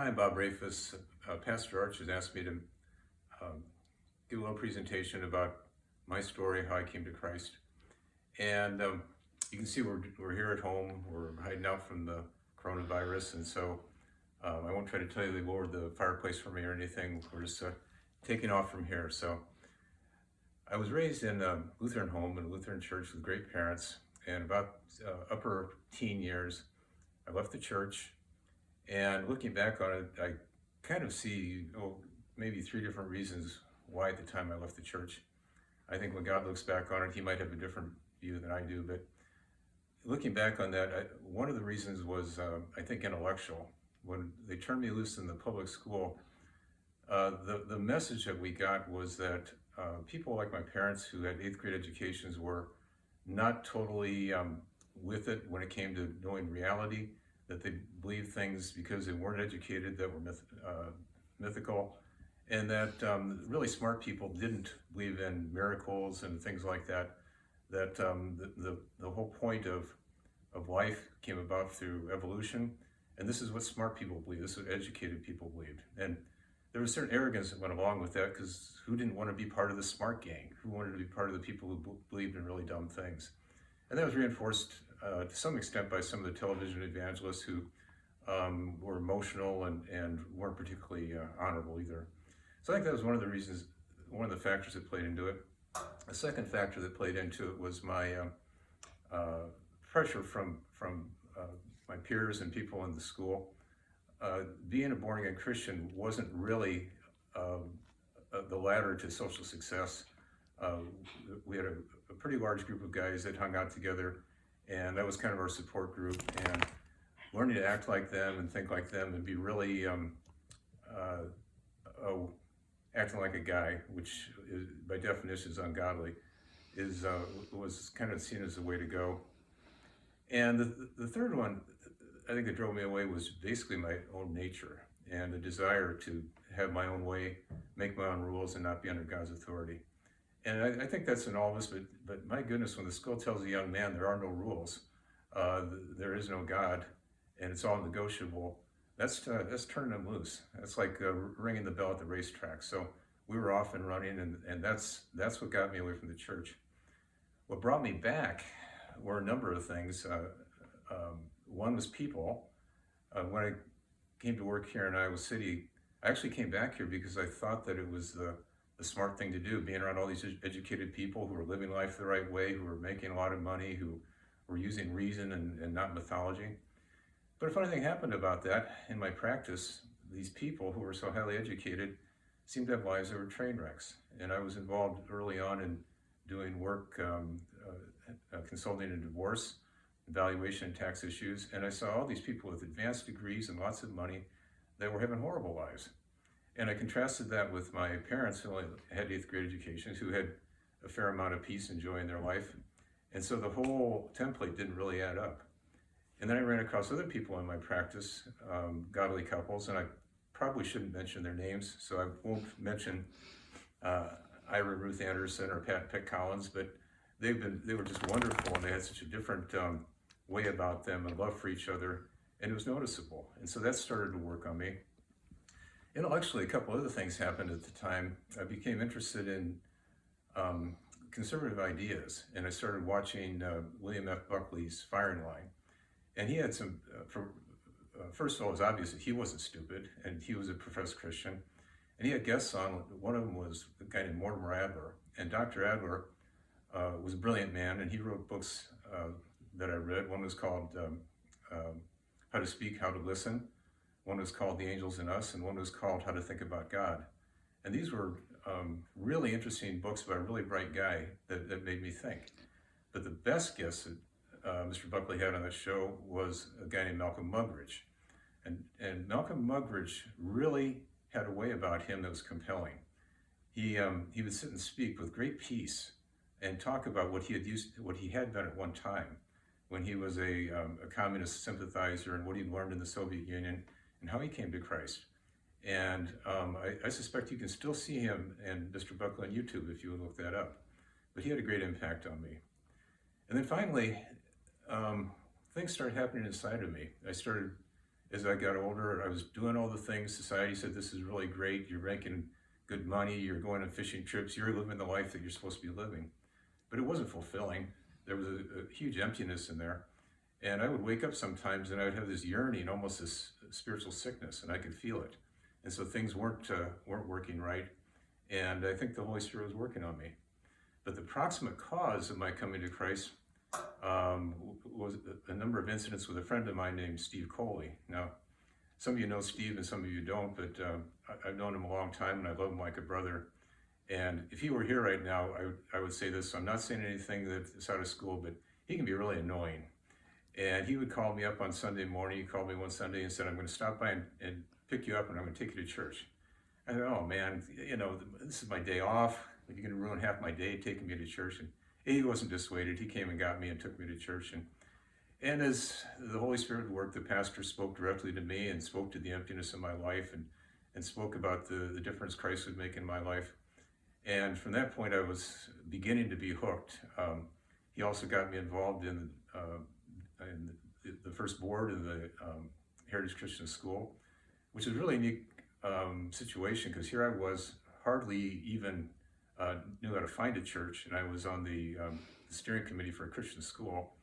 Hi, I'm Bob Rehfuss. Pastor Arch has asked me to um, give a little presentation about my story, how I came to Christ. And you can see we're here at home. We're hiding out from the coronavirus. And so I won't try to tell you they lowered the fireplace for me or anything. We're just taking off from here. So I was raised in a Lutheran home, in a Lutheran church with great parents. And about upper teen years, I left the church. And looking back on it, I kind of see maybe three different reasons why at the time I left the church. I think when God looks back on it, he might have a different view than I do. But looking back on that, one of the reasons was, I think, intellectual. When they turned me loose in the public school, the message that we got was that people like my parents who had 8th grade educations were not totally with it when it came to knowing reality, that they believed things because they weren't educated that were mythical, and that really smart people didn't believe in miracles and things like that, that the whole point of life came about through evolution, and this is what smart people believe, this is what educated people believed. And there was certain arrogance that went along with that, because who didn't want to be part of the smart gang? Who wanted to be part of the people who believed in really dumb things? And that was reinforced to some extent by some of the television evangelists who were emotional and weren't particularly honorable either. So I think that was one of the reasons, one of the factors that played into it. A second factor that played into it was my pressure from my peers and people in the school. Being a born-again Christian wasn't really the ladder to social success. We had a pretty large group of guys that hung out together, and that was kind of our support group. And learning to act like them and think like them and be really acting like a guy, which is, by definition is ungodly, was kind of seen as the way to go. And the third one, I think, that drove me away was basically my own nature and the desire to have my own way, make my own rules, and not be under God's authority. And I think that's in all of us, but my goodness, when the school tells a young man there are no rules, there is no God, and it's all negotiable, that's turning them loose. That's like ringing the bell at the racetrack. So we were off and running, and that's what got me away from the church. What brought me back were a number of things. One was people. When I came to work here in Iowa City, I actually came back here because I thought that it was the smart thing to do, being around all these educated people who were living life the right way, who were making a lot of money, who were using reason and not mythology. But a funny thing happened about that in my practice. These people who were so highly educated seemed to have lives that were train wrecks. And I was involved early on in doing work, consulting in divorce, valuation and tax issues, and I saw all these people with advanced degrees and lots of money that were having horrible lives. And I contrasted that with my parents, who only had 8th grade educations, who had a fair amount of peace and joy in their life. And so the whole template didn't really add up. And then I ran across other people in my practice, godly couples, and I probably shouldn't mention their names, so I won't mention Ira and Ruth Anderson or Pat Collins, but they were just wonderful, and they had such a different way about them and love for each other, and it was noticeable. And so that started to work on me. Intellectually, a couple other things happened at the time. I became interested in conservative ideas, and I started watching William F. Buckley's Firing Line. And he had some, first of all, it was obvious that he wasn't stupid, and he was a professed Christian. And he had guests on. One of them was a guy named Mortimer Adler. And Dr. Adler was a brilliant man, and he wrote books that I read. One was called How to Speak, How to Listen. One was called The Angels in Us, and one was called How to Think About God. And these were really interesting books by a really bright guy that made me think. But the best guest that Mr. Buckley had on the show was a guy named Malcolm Muggeridge. And Malcolm Muggeridge really had a way about him that was compelling. He would sit and speak with great peace and talk about what he had done at one time when he was a communist sympathizer, and what he'd learned in the Soviet Union, and how he came to Christ. And I suspect you can still see him and Mr. Buckley on YouTube if you would look that up. But he had a great impact on me. And then finally, things started happening inside of me. I started as I got older, I was doing all the things society said, this is really great, you're making good money, you're going on fishing trips, you're living the life that you're supposed to be living. But it wasn't fulfilling. There was a huge emptiness in there. And I would wake up sometimes and I would have this yearning, almost this spiritual sickness, and I could feel it. And so things weren't working right. And I think the Holy Spirit was working on me. But the proximate cause of my coming to Christ was a number of incidents with a friend of mine named Steve Coley. Now, some of you know Steve and some of you don't, but I've known him a long time and I love him like a brother. And if he were here right now, I would say this. I'm not saying anything that's out of school, but he can be really annoying. And he would call me up on Sunday morning. He called me one Sunday and said, I'm going to stop by and pick you up and I'm going to take you to church. I thought, oh man, this is my day off. You're going to ruin half my day taking me to church. And he wasn't dissuaded. He came and got me and took me to church. And as the Holy Spirit worked, the pastor spoke directly to me and spoke to the emptiness of my life and spoke about the difference Christ would make in my life. And from that point, I was beginning to be hooked. He also got me involved in the first board of the Heritage Christian School, which is a really unique situation because here I was, hardly even knew how to find a church, and I was on the steering committee for a Christian school.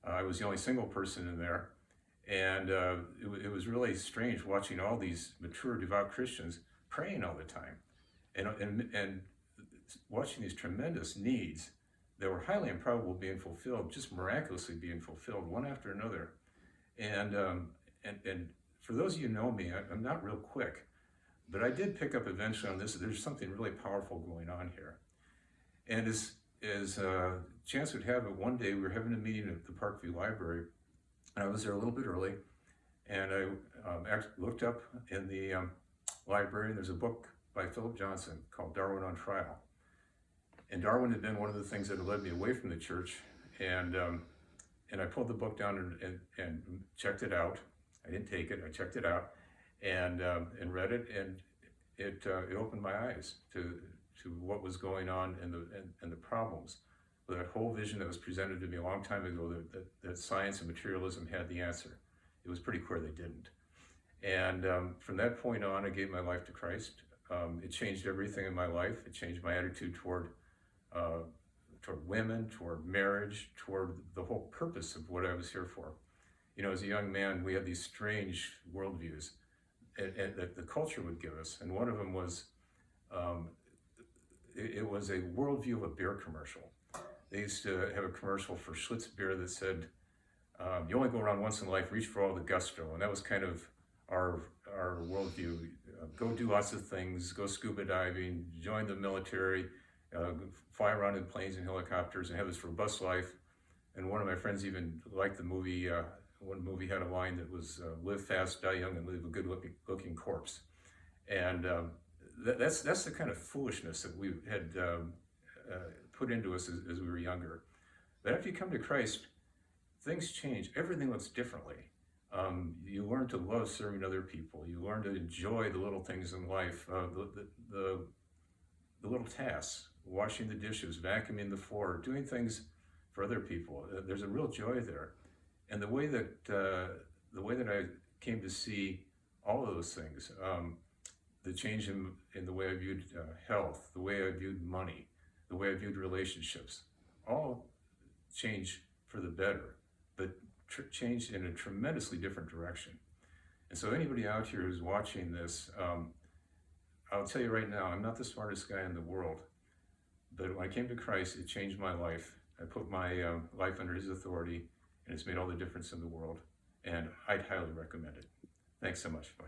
I was the only single person in there, and it was really strange watching all these mature, devout Christians praying all the time, and watching these tremendous needs that were highly improbable being fulfilled, just miraculously being fulfilled, one after another. And for those of you who know me, I'm not real quick, but I did pick up eventually on this. There's something really powerful going on here. And as chance would have it, one day we were having a meeting at the Parkview Library, and I was there a little bit early, and I actually looked up in the library, and there's a book by Philip Johnson called Darwin on Trial. And Darwin had been one of the things that had led me away from the church, and I pulled the book down and checked it out. I didn't take it, I checked it out, and read it, and it opened my eyes to what was going on and the problems. That whole vision that was presented to me a long time ago that science and materialism had the answer. It was pretty clear they didn't. And from that point on, I gave my life to Christ. It changed everything in my life. It changed my attitude toward women, toward marriage, toward the whole purpose of what I was here for. As a young man, we had these strange worldviews that the culture would give us. And one of them was, it was a worldview of a beer commercial. They used to have a commercial for Schlitz beer that said, you only go around once in life, reach for all the gusto. And that was kind of our worldview. Go do lots of things, go scuba diving, join the military, fly around in planes and helicopters and have this robust life. And one of my friends even liked the movie, one movie had a line that was, live fast, die young, and leave a good looking corpse. And that's the kind of foolishness that we had put into us as we were younger. But after you come to Christ, things change. Everything looks differently. You learn to love serving other people. You learn to enjoy the little things in life, the little tasks, washing the dishes, vacuuming the floor, doing things for other people. There's a real joy there. And the way that I came to see all of those things, the change in the way I viewed health, the way I viewed money, the way I viewed relationships, all changed for the better, but changed in a tremendously different direction. And so anybody out here who's watching this, I'll tell you right now, I'm not the smartest guy in the world, but when I came to Christ, it changed my life. I put my life under His authority, and it's made all the difference in the world. And I'd highly recommend it. Thanks so much. Bye.